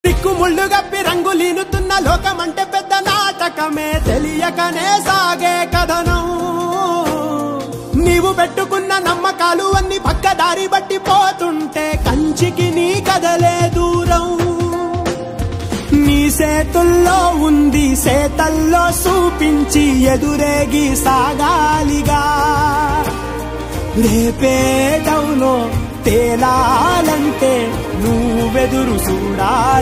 తిక్కుముళ్ళు గప్పి రంగులీనుతున్న లోకమంటే పెద్ద నాటకమే తెలియకనే సాగే కథనం నీవు పెట్టుకున్న నమ్మకాలు అన్ని పక్కదారి బట్టి పోతుంటే కంచికి నీ కదలే దూరం నీ చేతుల్లో ఉంది చేతల్లో చూపించి ఎదురేగి సాగాలిగా రేపేటవులో తేలాలంటే నువ్వెదురు చూడాలి